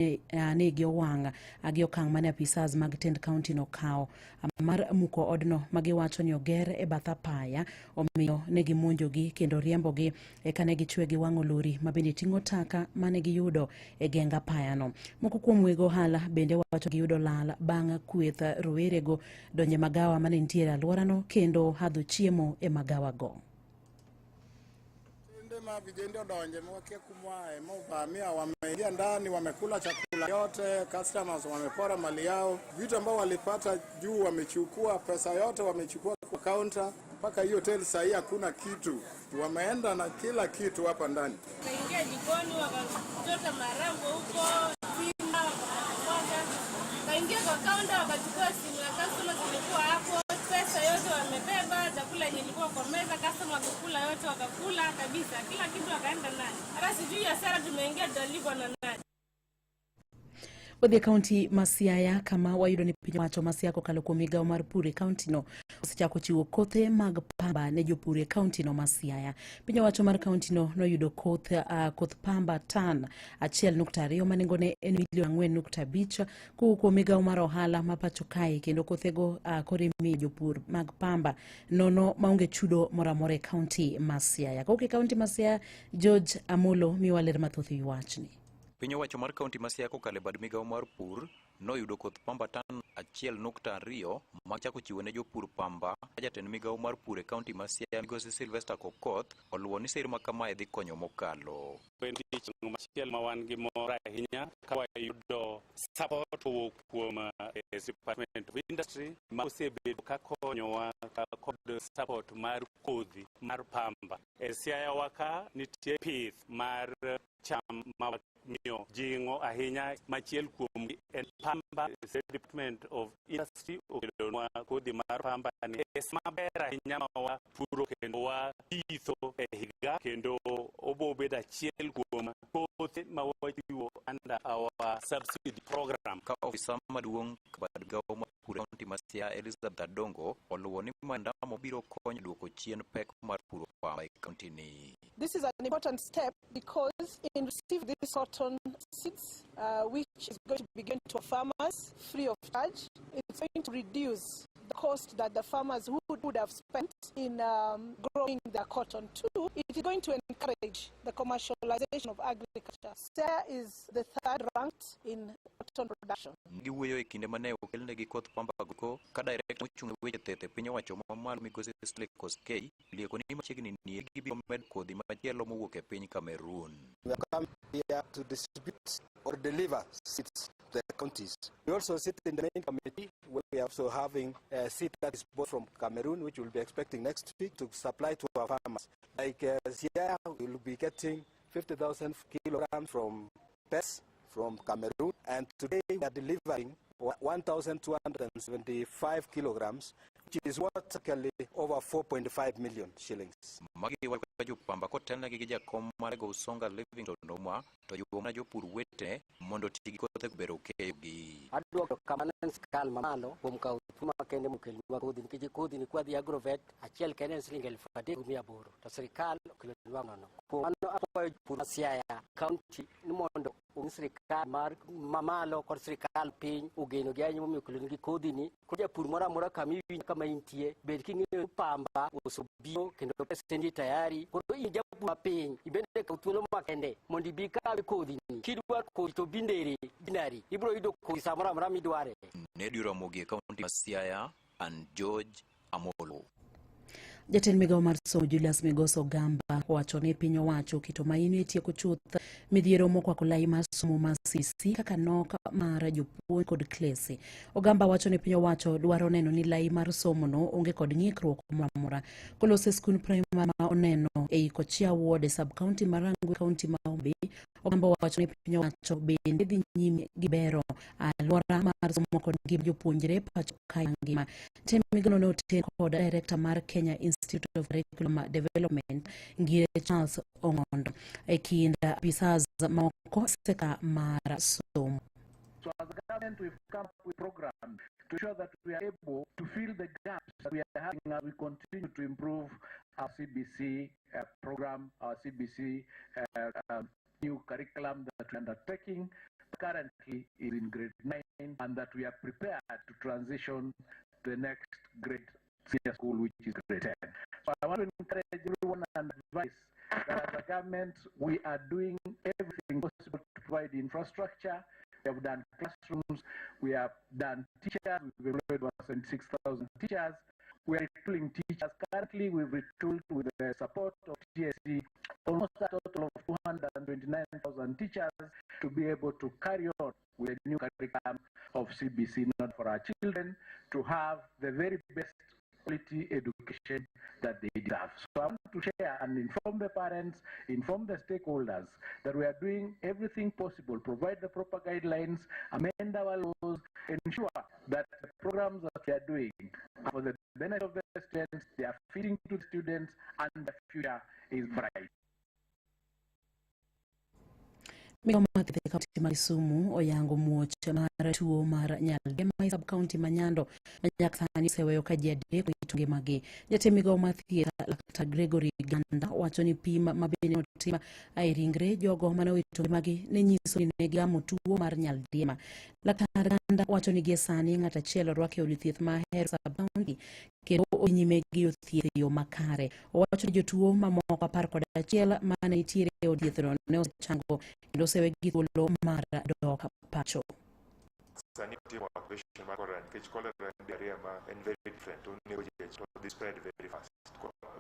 ne giowang' gi okang' mane apisas mag tend kaunti no kawo mar muko odno magiwacho ni oger e bath apaya, omiyo ne gimonjogi kendo riembogi eka ne gichwe gi wang'o lori mabende ting'o taka mane giyudo e geng apaya no. Moko kuom weg ohala bende wacho giyudo lal bang' kweth rowerego donje magawa mane nitiere alworano kendo hadho chiemo e magawa go. Vijende odonje mwakia kumwae mavamia wameingia ndani wamekula chakula yote, customers wamepora mali yao, vitu ambao walipata juu wamechukua, pesa yote wamechukua kwa counter, mpaka hiyo hotel sasa hakuna kitu, wameenda na kila kitu hapa ndani. Kaingia jikoni wakachota marambo huko, sima, kaingia kwa counter wakachukua simu ya customer zilikuwa hapo, pesa yote wamebeba, chakula yenye ilikuwa kwa meza, customer wakakula yote wakakula kabisa, kila kitu wakaenda ndani. Hata sijui hasara tumeingia tutalipa na nani. Wadhi kaunti ma Siaya kama wayudo ni piny wacho ma Siaya kokalo kuom migawo mar pur e kaunti no osechako chiwo kothe mag pamba ne jopur e kaunti no ma Siaya. Piny wacho mar kaunti no noyudo koth pamba tan 1.2 ma nengone en $4.5 kowuok kuom migawo mar ohala ma pacho kae, kendo kothego koro imiyo jopur mag pamba nono maonge chudo moro amora e kaunti ma Siaya. Kowuok e kaunti ma Siaya, George Amolo miwa ler mathoth ewi wachni. Piny owacho mar kaunti ma Siaya kokalo e bad migawo mar pur noyudo koth pamba tan 1.2 machako chiwo ne jopur pamba. Jatend migawo mar pur e kaunti ma Siaya Migosi Sylvester Kokoth oluwo ni sir ma kamae dhi konyo mokalo. Machiel ma wan gi mor ahinya ka wayudo support kuom Department of Industry ma osebedo ka konyowa kod support mar kodhi mar pamba. E Siaya waka nitie pith mar cham ma miyo jingo ahinya, machiel kuom en pamba. Department of Industry okelonwa kodhi mar pamba ni maber ahinya ma wapuro kendo wapitho e higa, kendo obobedo achiel kuom kothe ma wachiwo under our subsidy program. Ka ofisa maduong' bad migawo mar pur e kaunti ma Siaya Elizabeth Adongo oluwo ni mandamo biro konyo duoko chien pek mar puro pamba e kaunti ni. This is an important step because in receiving this cotton seeds, which is going to be given to farmers free of charge, it's going to reduce the cost that the farmers would have spent in growing their cotton. Two, it is going to encourage the commercialization of agriculture. Siaya is the third ranked in cotton production. Giwuoyo e kinde mane okelne gi koth pamba go ka direct mochung' weche tete piny owacho mamalo Migosi Koskei lieko ni machiegni ni gibiro med kodhi machielo mowuok e piny Cameroon. We have come here to distribute or deliver seeds to the counties. We also sit in the main committee where we are also having a seed that is bought from Cameroon, which we'll be expecting next week to supply to our farmers. Like Siaya, we'll be getting 50,000 kilograms from PES from Cameroon, and today we are delivering 1,275 kilograms, which is worth actually over 4.5 million shillings. Magi wajo pamba kotelna gi jakom mar go Songa Livingstone Noma to yuomna jopur wete mondo tigi kothe bero keyogi. Adwoko kamano skal mamalo kuom kawo tuma kende mokelwa kodhi nikech kodhi ni kwadhi agrovet achiel kende en siling 3,800 to sirikal okelwa nono. Kuom mano akwayo jopur Siaya kaunti ni mondo sirikal mar mamalo kod sirikal piny ogeno gi ahinya momiyo kelonegi kodhi ni ko japur moro amora kama intie bed king'eyo pamba osobiro kendo pesendi tayari koro in japur mapiny ibende kaw thuolo makende mondo ibi kawe kodhi ni kidwa kodhi to binderi binari ibiro yudo kodhi samoro amora midware. Ne diromogi e kaunti ma Siaya and George Amolo. Jatend migawo mar somo Julius Migoso Gamba wacho ni piny owacho kito maino e tieko chuth midhiero mokwako lai mar somo ma CC kaka nok mar jopuonj kod klese. Ogamba wacho ni piny owacho dwaro neno ni lai mar somo no onge kod ng'ikruok moro amora kolose skul primary ma oneno e Kochia ward e sub county Marangu county ma Homabay. Ogamba wacho ni piny owacho bende dhi nyime gi bero alwora mar somo kod ngima jopuonjre pacho kae ngima. Tem migawo no oten kod director mar Kenya Institute of Curriculum Development Ngire Charles Ongondo e kind apisas moko seka mar somo. So as a government, we've come up with programs to ensure that we are able to fill the gaps that we are having as we continue to improve our CBC program, our CBC new curriculum that we're undertaking. The current is in grade 9 and that we are prepared to transition to the next grade senior school, which is grade 10. So I want to encourage everyone and advise that as a government, we are doing everything possible to provide infrastructure. We have done classrooms, we have done teachers, we've employed about 76,000 teachers. We are retooling teachers. Currently, we've retooled with the support of TSC almost a total of 229,000 teachers to be able to carry on with the new curriculum of CBC, not for our children, to have the very best quality education that they deserve. So I want to share and inform the parents, inform the stakeholders that we are doing everything possible, provide the proper guidelines, amend our laws, ensure that the programs that we are doing are for the benefit of the students, they are fitting to the students, and the future is bright. Migao mar thieth e kaunti ma Kisumu oyango muoch mar tuo mar nyaldiema e sub-kaunti ma Nyando ma nyaka sani oseweyo ka ji adek owito ngimagi. Jatend migao mar thieth Laktar Gregory Ganda wacho ni pim ma bende otim e ringre jogo mane owito ngimagi ne nyiso ni ne gamo tuo mar nyaldiema. Laktar Ganda wacho ni gie sani ng'at achiel orwako od thieth ma Ahero sub-kaunti kendo onyime gi thieth e yo makare. Owacho ni jotuo mamoko 11 mane nitiere e od thiethno ne osechango kendo osewegi thuolo mar dok pacho. Sani timo operation mar cholera nikech cholera and diarrhea and very different to they spread very fast.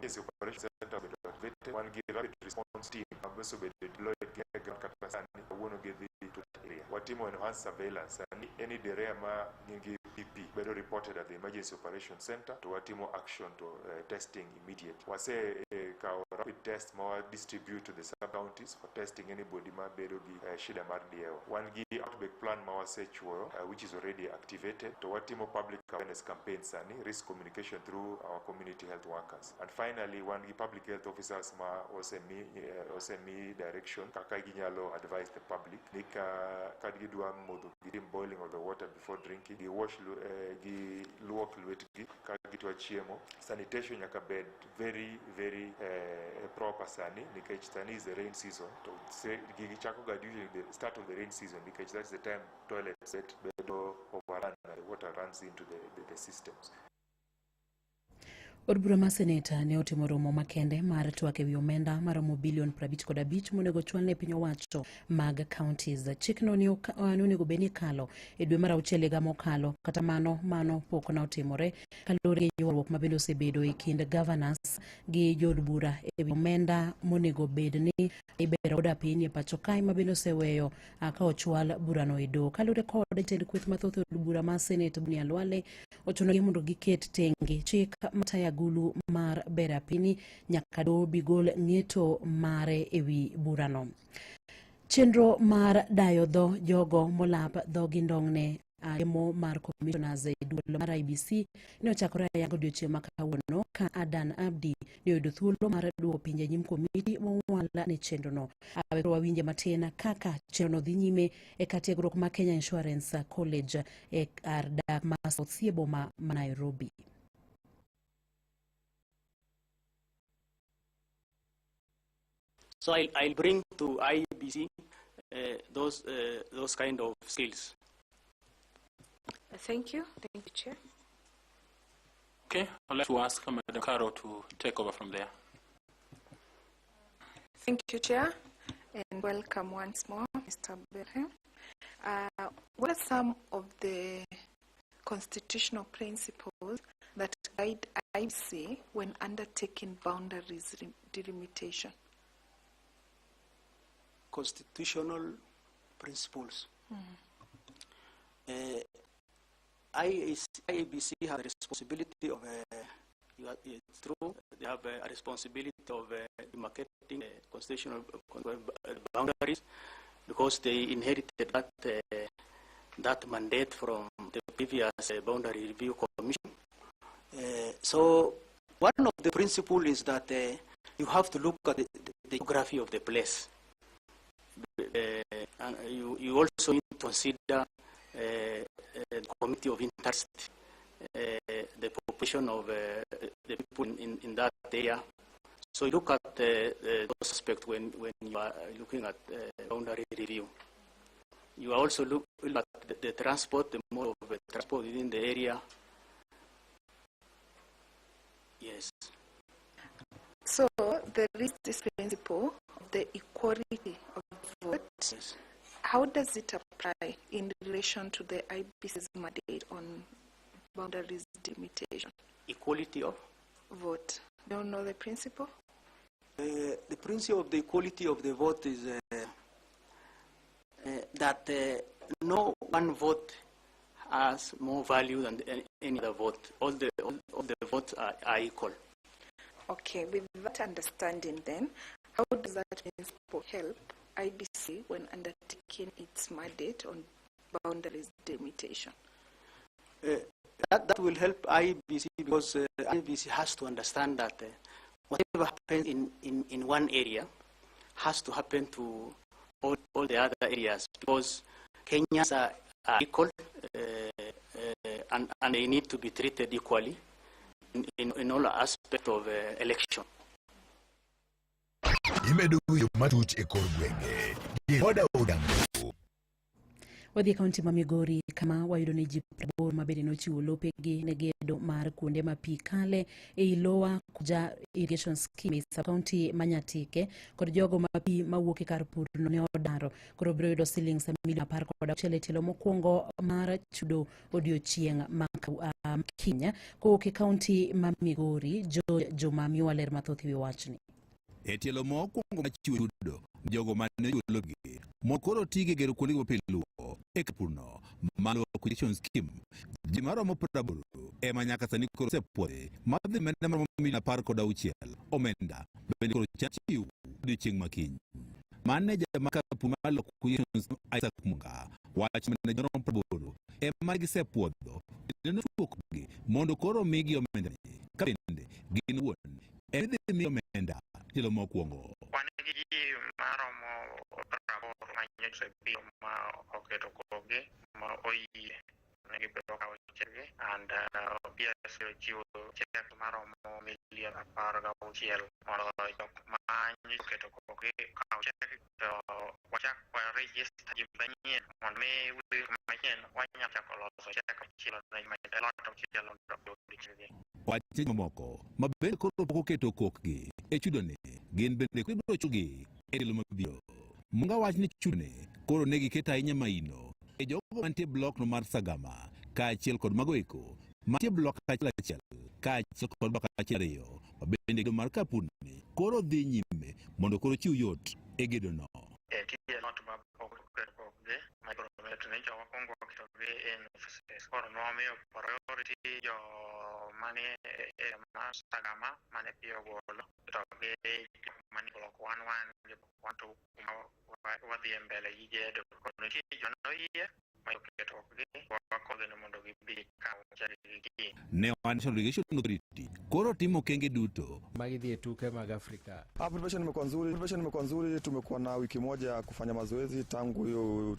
This operation center with the one give rapid response team also be deployed kata sani wuono gi to area. What team enhance surveillance and any diarrhea ma ngi PP better reported at the emergency operation center to what team action to testing immediate. Wase ka rapid test ma distribute to the sub counties for testing anybody ma bedo gi shida mar dieo. One gi outbreak plan ma wase chuo which is already activated to what team of public awareness campaigns and risk communication through our community health workers. And finally, one public health officers ma me direction kaka ginyalo advise the public nika kadgidwa modho gitim boiling of the water before drinking, gi wash gi luok lwetgi kagitwa chiemo. Sanitation nyaka bed very proper sani nikech sani is the rain season to gigi chako ga during the start of the rain season because that's the time toilet set bedo overrun and water runs into the systems. Od bura mar seneta ne otimo romo makende mar twak ewi omenda maromo bilion 55 monego chwal ne piny owacho mag counties. Chikno ne onego beni kalo e dwe mar auchiel higa mokalo, kata mano pok na otimore kaluwore gi ywaruok mabende osebedo e kind governors gi jod bura ewi omenda monego bed ni ibero oda piny e pacho kae mabende oseweyo ka ochwal burano e doho. Kaluwore kod jatend kweth mathoth od bura mar seneta Bunia Lwale ochunogi mondo giket tenge chik mataya gulu mar bera pini nyaka do bigol ng'eto mare ewi burano. Chenro mar dayo dho jogo molap dho gi ndong'ne emo mar commissioners e duol mar IBC ne ochakore ayanga odiochieng' ma kawuono ka Adan Abdi ne oyudo thuolo mar duoko pinje nyim komiti mowala ne chenrono. Awero wawinje matin kaka chenrono dhi nyime e katiegruok ma Kenya Insurance College e kar dak ma South Siebo ma Nairobi. So I'll bring to IBC those kind of skills. Thank you, Chair. Okay, I'd like to ask Madam Caro to take over from there. Thank you, Chair, and welcome once more, Mr. Berhem. What are some of the constitutional principles that guide IBC when undertaking boundaries delimitation? Constitutional principles. IBC has a responsibility of, it's true, they have a responsibility of demarcating constitutional boundaries because they inherited that mandate from the previous boundary review commission. So one of the principles is that you have to look at the geography of the place. And you also need to consider the community of interest, the population of the people in that area. So you look at those aspects when you are looking at boundary review. You are also looking at the transport, the mode of transport within the area. Yes. So there is this principle of the equality of vote. Yes. How does it apply in relation to the IBC's mandate on boundaries delimitation? Equality of? Vote. Don't know the principle? The principle of the equality of the vote is that no one vote has more value than any other vote. All the votes are equal. Okay, with that understanding then, how does that principle help IBC when undertaking its mandate on boundaries delimitation? That will help IBC because IBC has to understand that whatever happens in one area has to happen to all the other areas, because Kenyans are equal and they need to be treated equally in all aspects of election. Wadhi kaunti ma Migori kama wayudo ni ji 80 mabende nochiwo lopegi ne gedo mar kuonde ma pi kale e Lower Kuja irrigation scheme sa kaunti Manyatike kod jogo ma pi mawuok e kar pur no ne odaro koro biro yudo silings milion 10 telo mokwongo mar chudo odiochieng' ma Kenya kowuok e kaunti ma Migori. Joma miwa ler mathoth wi wachni. E tielo mokwongo ma chiwo chudo jogo ma ne jologi mokoro tige gero kuonde go piluo e kapurno malo acquisition scheme ji maromo 80 ema nyaka sani koro sepuodhe madhi menda maromo milion 16 omenda bende koro chachiw odiochieng' makiny. Maneja ma kapur malo acquisition Isaac Munga wacho ni jorom 80 ema gisepuodho neno tuokgi mondo koro migi omenda ka bende gin wuon en dhi mi omenda tielo mokwongo. Maromo 80 manyose bio ma oketo koge ma oyie negi biro kawo chege and PS chiwo chek maromo milion 16 mondo jok manyi keto koge kawo chege to wachak wa register ji manyien mondo mi wir manyien wanyalo chako loso chek chielo ne lot chielo do chege. Wache mamoko mabende koro pok oketo kokgi e chudone gin bende kibiro chugi e tielo mabiro. Munga wach ni chudone koro negi keta ahinya maino e jogo mantie blok no mar Sagama kaachiel kod magoeko mantie blok achiel kaachiel kod blok ariyo bende gedo mar kapurni koro dhi nyime mondo koro chiw yot e gedo no. Tie lot ma kokge ma koro ne jowa kongo kitoge en koro no miyo priority jo mane ma Sagama mane piyo golo kitoge mane blok 11 wanto wadhi mbele yigedo kono chi jono yie mayo keto okgi wakoge no mondo gibi kawo chagi. Ne National Irrigation Authority koro timo kenge duto magidhi e tuke mag Afrika. Preparation imekuwa nzuri, tumekuwa na wiki moja kufanya mazoezi tangu